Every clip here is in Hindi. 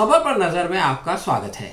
खबर पर नजर में आपका स्वागत है।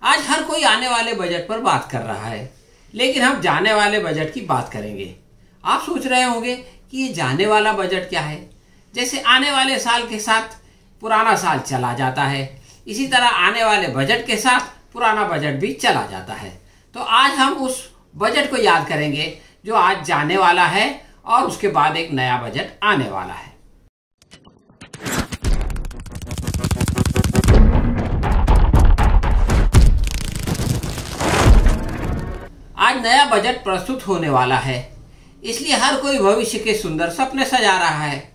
आज हर कोई आने वाले बजट पर बात कर रहा है, लेकिन हम जाने वाले बजट की बात करेंगे। आप सोच रहे होंगे कि ये जाने वाला बजट क्या है। जैसे आने वाले साल के साथ पुराना साल चला जाता है, इसी तरह आने वाले बजट के साथ पुराना बजट भी चला जाता है। तो आज हम उस बजट को याद करेंगे जो आज जाने वाला है और उसके बाद एक नया बजट आने वाला है। आज नया बजट प्रस्तुत होने वाला है, इसलिए हर कोई भविष्य के सुंदर सपने सजा रहा है।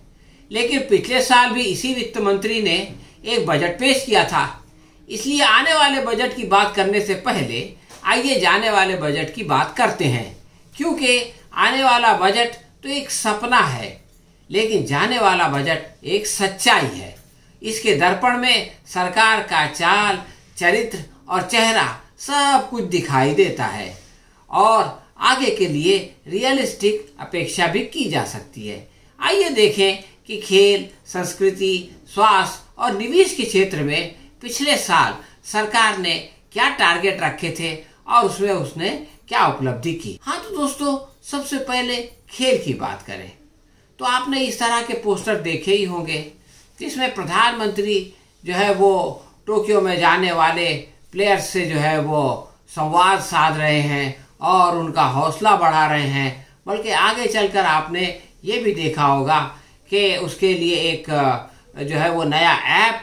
लेकिन पिछले साल भी इसी वित्त मंत्री ने एक बजट पेश किया था, इसलिए आने वाले बजट की बात करने से पहले आइए जाने वाले बजट की बात करते हैं। क्योंकि आने वाला बजट तो एक सपना है, लेकिन जाने वाला बजट एक सच्चाई है। इसके दर्पण में सरकार का चाल, चरित्र और चेहरा सब कुछ दिखाई देता है और आगे के लिए रियलिस्टिक अपेक्षा भी की जा सकती है। आइए देखें कि खेल, संस्कृति, स्वास्थ्य और निवेश के क्षेत्र में पिछले साल सरकार ने क्या टारगेट रखे थे और उसमें उसने क्या उपलब्धि की। हाँ तो दोस्तों, सबसे पहले खेल की बात करें तो आपने इस तरह के पोस्टर देखे ही होंगे, जिसमें प्रधानमंत्री जो है वो टोक्यो में जाने वाले प्लेयर्स से जो है वो संवाद साध रहे हैं और उनका हौसला बढ़ा रहे हैं। बल्कि आगे चलकर आपने ये भी देखा होगा कि उसके लिए एक जो है वो नया ऐप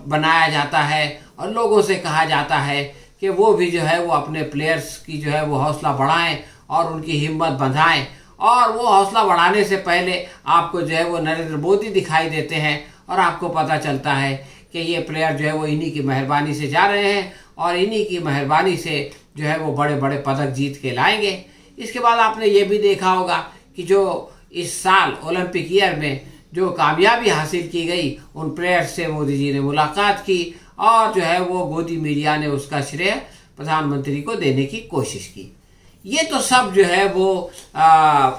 बनाया जाता है और लोगों से कहा जाता है कि वो भी जो है वो अपने प्लेयर्स की जो है वो हौसला बढ़ाएं और उनकी हिम्मत बंधाएं। और वो हौसला बढ़ाने से पहले आपको जो है वो नरेंद्र मोदी दिखाई देते हैं और आपको पता चलता है कि ये प्लेयर जो है वो इन्हीं की मेहरबानी से जा रहे हैं और इन्हीं की मेहरबानी से जो है वो बड़े बड़े पदक जीत के लाएंगे। इसके बाद आपने ये भी देखा होगा कि जो इस साल ओलंपिक ईयर में जो कामयाबी हासिल की गई, उन प्लेयर्स से मोदी जी ने मुलाकात की और जो है वो गोदी मीडिया ने उसका श्रेय प्रधानमंत्री को देने की कोशिश की। ये तो सब जो है वो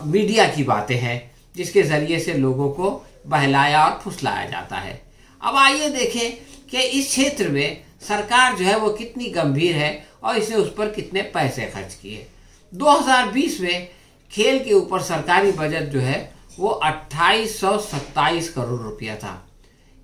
मीडिया की बातें हैं, जिसके जरिए से लोगों को बहलाया और फुसलाया जाता है। अब आइए देखें कि इस क्षेत्र में सरकार जो है वो कितनी गंभीर है और इसने उस पर कितने पैसे खर्च किए। 2020 में खेल के ऊपर सरकारी बजट जो है वो 2827 करोड़ रुपया था।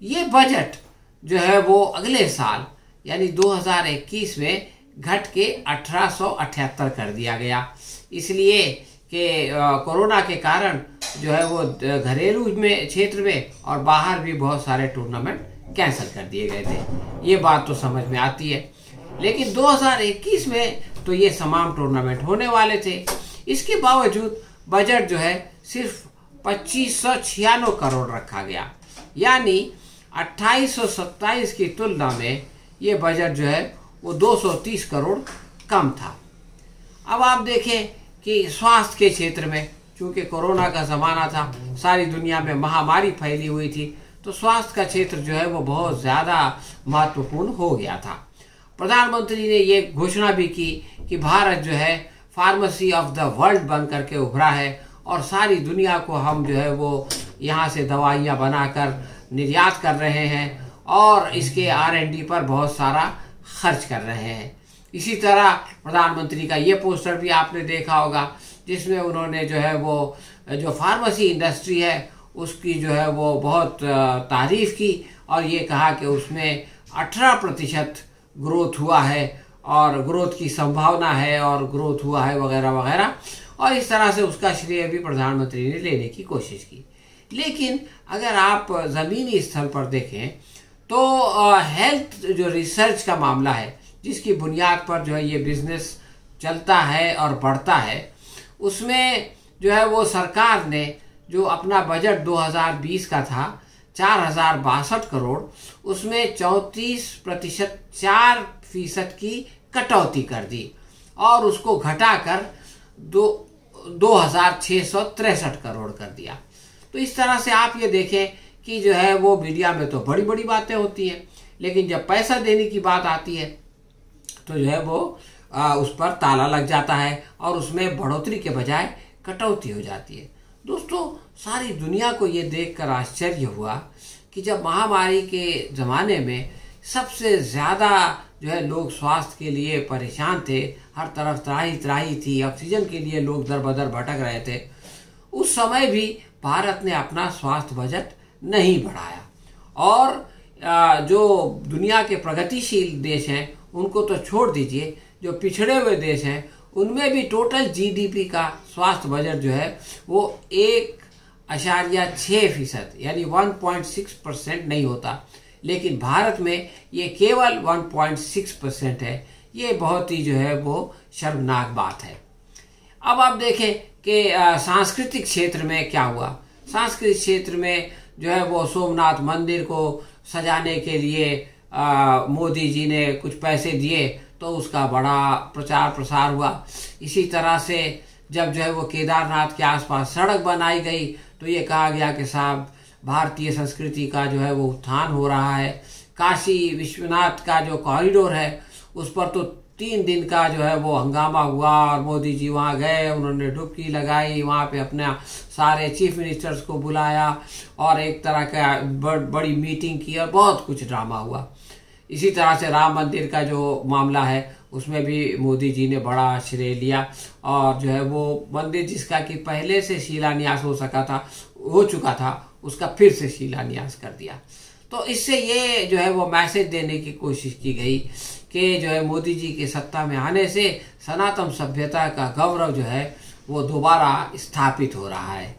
ये बजट जो है वो अगले साल यानी 2021 में घट के 1878 कर दिया गया, इसलिए कि कोरोना के कारण जो है वो घरेलू में क्षेत्र में और बाहर भी बहुत सारे टूर्नामेंट कैंसिल कर दिए गए थे। ये बात तो समझ में आती है। लेकिन 2021 में तो ये तमाम टूर्नामेंट होने वाले थे। इसके बावजूद बजट जो है सिर्फ 2596 करोड़ रखा गया, यानी 2827 की तुलना में ये बजट जो है वो 230 करोड़ कम था। अब आप देखें कि स्वास्थ्य के क्षेत्र में, चूंकि कोरोना का ज़माना था, सारी दुनिया में महामारी फैली हुई थी, तो स्वास्थ्य का क्षेत्र जो है वो बहुत ज़्यादा महत्वपूर्ण हो गया था। प्रधानमंत्री ने ये घोषणा भी की कि भारत जो है फार्मेसी ऑफ द वर्ल्ड बन करके उभरा है और सारी दुनिया को हम जो है वो यहाँ से दवाइयाँ बनाकर निर्यात कर रहे हैं और इसके R&D पर बहुत सारा खर्च कर रहे हैं। इसी तरह प्रधानमंत्री का ये पोस्टर भी आपने देखा होगा, जिसमें उन्होंने जो है वो जो फार्मेसी इंडस्ट्री है उसकी जो है वो बहुत तारीफ की और ये कहा कि उसमें 18% ग्रोथ हुआ है और ग्रोथ की संभावना है और ग्रोथ हुआ है वगैरह वगैरह, और इस तरह से उसका श्रेय भी प्रधानमंत्री ने लेने की कोशिश की। लेकिन अगर आप ज़मीनी स्तर पर देखें तो हेल्थ जो रिसर्च का मामला है, जिसकी बुनियाद पर जो है ये बिजनेस चलता है और बढ़ता है, उसमें जो है वो सरकार ने जो अपना बजट 2020 का था 4062 करोड़, उसमें 34% 4% की कटौती कर दी और उसको घटाकर 2663 करोड़ कर दिया। तो इस तरह से आप ये देखें कि जो है वो मीडिया में तो बड़ी बड़ी बातें होती हैं, लेकिन जब पैसा देने की बात आती है तो जो है वो उस पर ताला लग जाता है और उसमें बढ़ोतरी के बजाय कटौती हो जाती है। दोस्तों, सारी दुनिया को ये देखकर आश्चर्य हुआ कि जब महामारी के ज़माने में सबसे ज़्यादा जो है लोग स्वास्थ्य के लिए परेशान थे, हर तरफ त्राही त्राही थी, ऑक्सीजन के लिए लोग दर बदर भटक रहे थे, उस समय भी भारत ने अपना स्वास्थ्य बजट नहीं बढ़ाया। और जो दुनिया के प्रगतिशील देश हैं उनको तो छोड़ दीजिए, जो पिछड़े हुए देश हैं उनमें भी टोटल जीडीपी का स्वास्थ्य बजट जो है वो 1.6% यानी 1.6% नहीं होता, लेकिन भारत में ये केवल 1.6% है। ये बहुत ही जो है वो शर्मनाक बात है। अब आप देखें कि सांस्कृतिक क्षेत्र में क्या हुआ। सांस्कृतिक क्षेत्र में जो है वो सोमनाथ मंदिर को सजाने के लिए मोदी जी ने कुछ पैसे दिए तो उसका बड़ा प्रचार प्रसार हुआ। इसी तरह से जब जो है वो केदारनाथ के आसपास सड़क बनाई गई तो ये कहा गया कि साहब भारतीय संस्कृति का जो है वो उत्थान हो रहा है। काशी विश्वनाथ का जो कॉरिडोर है उस पर तो 3 दिन का जो है वो हंगामा हुआ और मोदी जी वहाँ गए, उन्होंने डुबकी लगाई, वहाँ पे अपने सारे चीफ मिनिस्टर्स को बुलाया और एक तरह का बड़ी मीटिंग की और बहुत कुछ ड्रामा हुआ। इसी तरह से राम मंदिर का जो मामला है उसमें भी मोदी जी ने बड़ा श्रेय लिया और जो है वो मंदिर जिसका कि पहले से शिलान्यास हो चुका था उसका फिर से शिलान्यास कर दिया। तो इससे ये जो है वो मैसेज देने की कोशिश की गई कि जो है मोदी जी के सत्ता में आने से सनातन सभ्यता का गौरव जो है वो दोबारा स्थापित हो रहा है।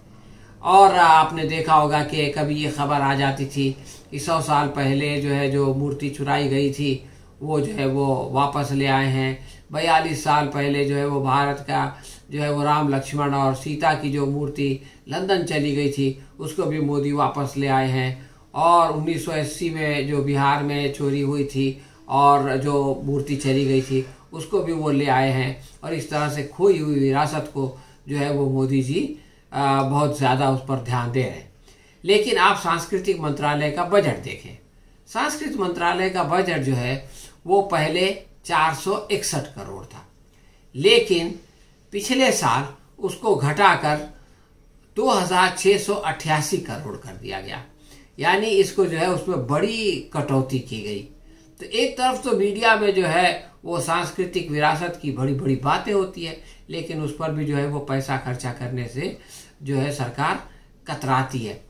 और आपने देखा होगा कि कभी ये खबर आ जाती थी कि 100 साल पहले जो है जो मूर्ति चुराई गई थी वो जो है वो वापस ले आए हैं। 42 साल पहले जो है वो भारत का जो है वो राम लक्ष्मण और सीता की जो मूर्ति लंदन चली गई थी उसको भी मोदी वापस ले आए हैं। और 1980 में जो बिहार में चोरी हुई थी और जो मूर्ति चली गई थी उसको भी वो ले आए हैं। और इस तरह से खोई हुई विरासत को जो है वो मोदी जी बहुत ज़्यादा उस पर ध्यान दे रहे हैं। लेकिन आप सांस्कृतिक मंत्रालय का बजट देखें। सांस्कृतिक मंत्रालय का बजट जो है वो पहले 461 करोड़ था, लेकिन पिछले साल उसको घटाकर 2688 करोड़ कर दिया गया। यानी इसको जो है उसमें बड़ी कटौती की गई। तो एक तरफ तो मीडिया में जो है वो सांस्कृतिक विरासत की बड़ी बड़ी बातें होती है, लेकिन उस पर भी जो है वो पैसा खर्चा करने से जो है सरकार कतराती है।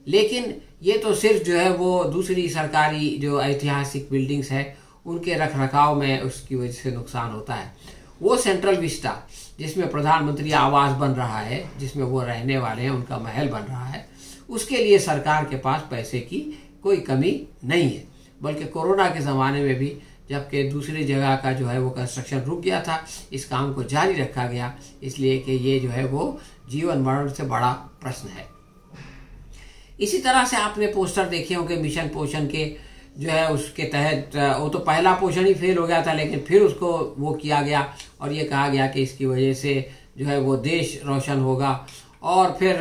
लेकिन ये तो सिर्फ जो है वो दूसरी सरकारी जो ऐतिहासिक बिल्डिंग्स है उनके रख रखाव में उसकी वजह से नुकसान होता है। वो सेंट्रल विस्टा जिसमें प्रधानमंत्री आवास बन रहा है, जिसमें वो रहने वाले हैं, उनका महल बन रहा है, उसके लिए सरकार के पास पैसे की कोई कमी नहीं है। बल्कि कोरोना के ज़माने में भी जबकि दूसरी जगह का जो है वो कंस्ट्रक्शन रुक गया था, इस काम को जारी रखा गया, इसलिए कि ये जो है वो जीवन मरण से बड़ा प्रश्न है। इसी तरह से आपने पोस्टर देखे होंगे मिशन पोषण के जो है उसके तहत, वो तो पहला पोषण ही फेल हो गया था, लेकिन फिर उसको वो किया गया और ये कहा गया कि इसकी वजह से जो है वो देश रोशन होगा। और फिर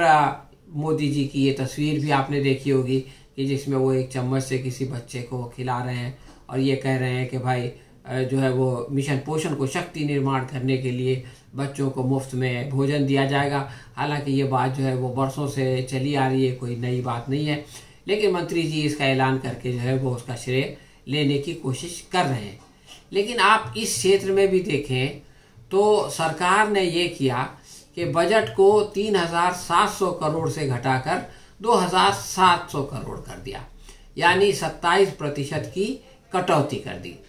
मोदी जी की ये तस्वीर भी आपने देखी होगी कि जिसमें वो एक चम्मच से किसी बच्चे को खिला रहे हैं और ये कह रहे हैं कि भाई जो है वो मिशन पोषण को शक्ति निर्माण करने के लिए बच्चों को मुफ्त में भोजन दिया जाएगा। हालांकि ये बात जो है वो बरसों से चली आ रही है, कोई नई बात नहीं है, लेकिन मंत्री जी इसका ऐलान करके जो है वो उसका श्रेय लेने की कोशिश कर रहे हैं। लेकिन आप इस क्षेत्र में भी देखें तो सरकार ने ये किया कि बजट को 3700 करोड़ से घटाकर 2700 करोड़ कर दिया, यानी 27% की कटौती कर दी।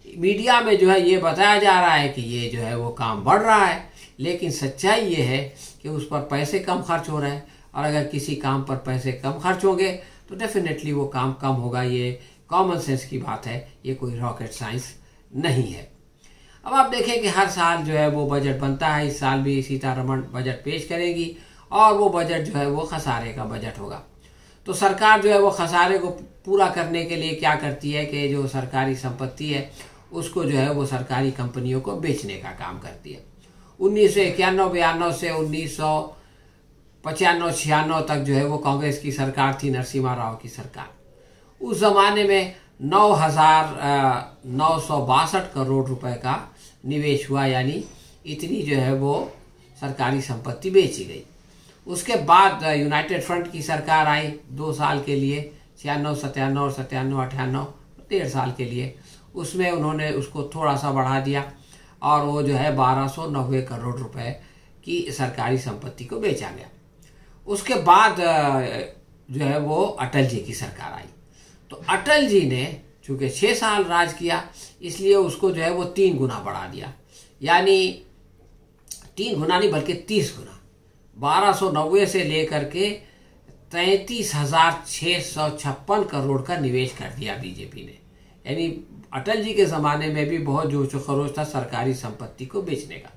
मीडिया में जो है ये बताया जा रहा है कि ये जो है वो काम बढ़ रहा है, लेकिन सच्चाई ये है कि उस पर पैसे कम खर्च हो रहे हैं। और अगर किसी काम पर पैसे कम खर्च होंगे तो डेफिनेटली वो काम कम होगा। ये कॉमन सेंस की बात है, ये कोई रॉकेट साइंस नहीं है। अब आप देखें कि हर साल जो है वो बजट बनता है। इस साल भी सीतारमण बजट पेश करेगी और वो बजट जो है वो खसारे का बजट होगा। तो सरकार जो है वो खसारे को पूरा करने के लिए क्या करती है कि जो सरकारी संपत्ति है उसको जो है वो सरकारी कंपनियों को बेचने का काम करती है। 1991-92 से 1995-96 तक जो है वो कांग्रेस की सरकार थी, नरसिम्हा राव की सरकार। उस जमाने में 9,962 करोड़ रुपए का निवेश हुआ, यानी इतनी जो है वो सरकारी संपत्ति बेची गई। उसके बाद यूनाइटेड फ्रंट की सरकार आई 2 साल के लिए, 96, 97 और 97, 98, 1.5 साल के लिए, उसमें उन्होंने उसको थोड़ा सा बढ़ा दिया और वो जो है 1290 करोड़ रुपए की सरकारी संपत्ति को बेचा गया। उसके बाद जो है वो अटल जी की सरकार आई। तो अटल जी ने चूंकि 6 साल राज किया, इसलिए उसको जो है वो 3 गुना बढ़ा दिया, यानी 3 गुना नहीं बल्कि 30 गुना, 1290 से लेकर के 33,656 करोड़ का निवेश कर दिया बीजेपी ने। यानी अटल जी के ज़माने में भी बहुत जोश व खरोश था सरकारी संपत्ति को बेचने का।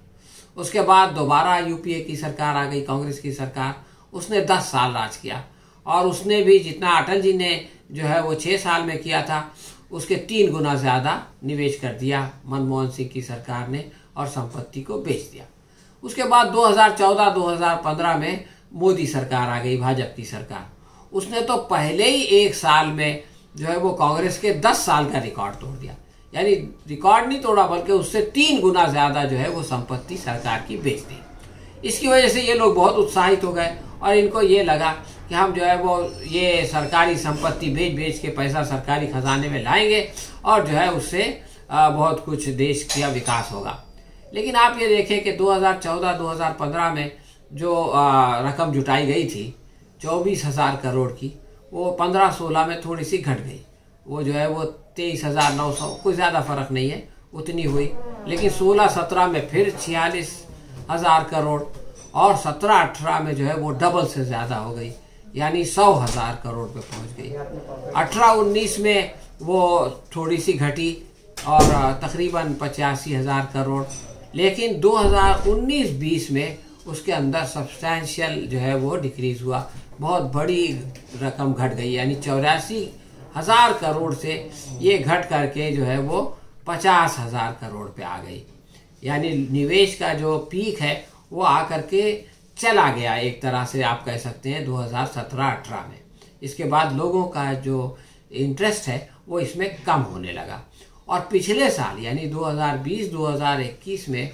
उसके बाद दोबारा यूपीए की सरकार आ गई, कांग्रेस की सरकार, उसने 10 साल राज किया और उसने भी जितना अटल जी ने जो है वो 6 साल में किया था उसके 3 गुना ज़्यादा निवेश कर दिया मनमोहन सिंह की सरकार ने और संपत्ति को बेच दिया। उसके बाद 2014-2015 में मोदी सरकार आ गई, भाजपा की सरकार। उसने तो पहले ही 1 साल में जो है वो कांग्रेस के 10 साल का रिकॉर्ड तोड़ दिया, यानी रिकॉर्ड नहीं तोड़ा बल्कि उससे 3 गुना ज्यादा जो है वो संपत्ति सरकार की बेच दी। इसकी वजह से ये लोग बहुत उत्साहित हो गए और इनको ये लगा कि हम जो है वो ये सरकारी संपत्ति बेच बेच के पैसा सरकारी खजाने में लाएंगे और जो है उससे बहुत कुछ देश का विकास होगा। लेकिन आप ये देखें कि 2014-2015 में जो रकम जुटाई गई थी 24,000 करोड़ की, वो 15-16 में थोड़ी सी घट गई। वो जो है वो 23,900, कोई ज़्यादा फर्क नहीं है, उतनी हुई। लेकिन 16-17 में फिर 46,000 करोड़ और 17-18 में जो है वो डबल से ज़्यादा हो गई, यानी 100,000 करोड़ पे पहुंच गई। 18-19 में वो थोड़ी सी घटी और तकरीबन 85,000 करोड़। लेकिन 2019-20 में उसके अंदर सब्सटैंशियल जो है वो डिक्रीज हुआ, बहुत बड़ी रकम घट गई, यानी 84,000 करोड़ से ये घट करके जो है वो 50,000 करोड़ पे आ गई। यानी निवेश का जो पीक है वो आकर के चला गया, एक तरह से आप कह सकते हैं 2017-18 में। इसके बाद लोगों का जो इंटरेस्ट है वो इसमें कम होने लगा और पिछले साल यानी 2020-2021 में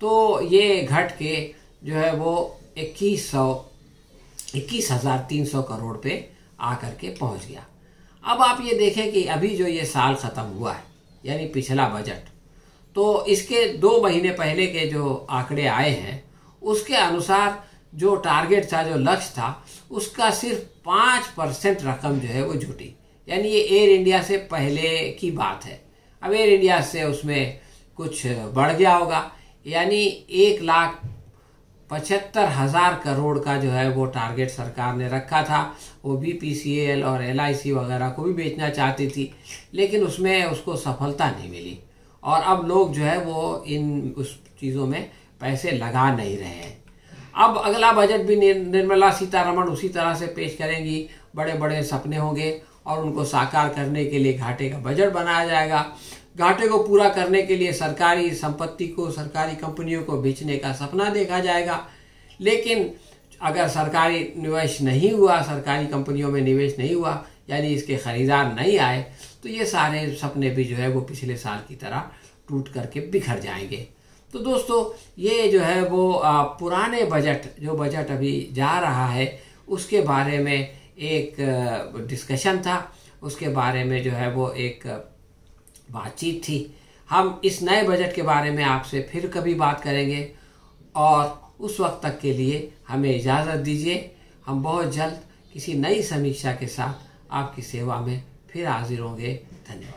तो ये घट के जो है वो 21,300 करोड़ पे आकर के पहुंच गया। अब आप ये देखें कि अभी जो ये साल ख़त्म हुआ है यानी पिछला बजट, तो इसके 2 महीने पहले के जो आंकड़े आए हैं उसके अनुसार जो टारगेट था, जो लक्ष्य था, उसका सिर्फ 5% रकम जो है वो जुटी। यानी ये एयर इंडिया से पहले की बात है। अब एयर इंडिया से उसमें कुछ बढ़ गया होगा, यानी 1,75,000 करोड़ का जो है वो टारगेट सरकार ने रखा था। वो BPCL और LIC वगैरह को भी बेचना चाहती थी, लेकिन उसमें उसको सफलता नहीं मिली और अब लोग जो है वो इन उस चीज़ों में पैसे लगा नहीं रहे हैं। अब अगला बजट भी निर्मला सीतारमण उसी तरह से पेश करेंगी, बड़े बड़े सपने होंगे और उनको साकार करने के लिए घाटे का बजट बनाया जाएगा। घाटे को पूरा करने के लिए सरकारी संपत्ति को, सरकारी कंपनियों को बेचने का सपना देखा जाएगा। लेकिन अगर सरकारी निवेश नहीं हुआ, सरकारी कंपनियों में निवेश नहीं हुआ, यानी इसके खरीदार नहीं आए, तो ये सारे सपने भी जो है वो पिछले साल की तरह टूट करके बिखर जाएंगे। तो दोस्तों, ये जो है वो पुराने बजट, जो बजट अभी जा रहा है उसके बारे में एक डिस्कशन था, उसके बारे में जो है वो एक बातचीत थी। हम इस नए बजट के बारे में आपसे फिर कभी बात करेंगे और उस वक्त तक के लिए हमें इजाज़त दीजिए। हम बहुत जल्द किसी नई समीक्षा के साथ आपकी सेवा में फिर हाजिर होंगे। धन्यवाद।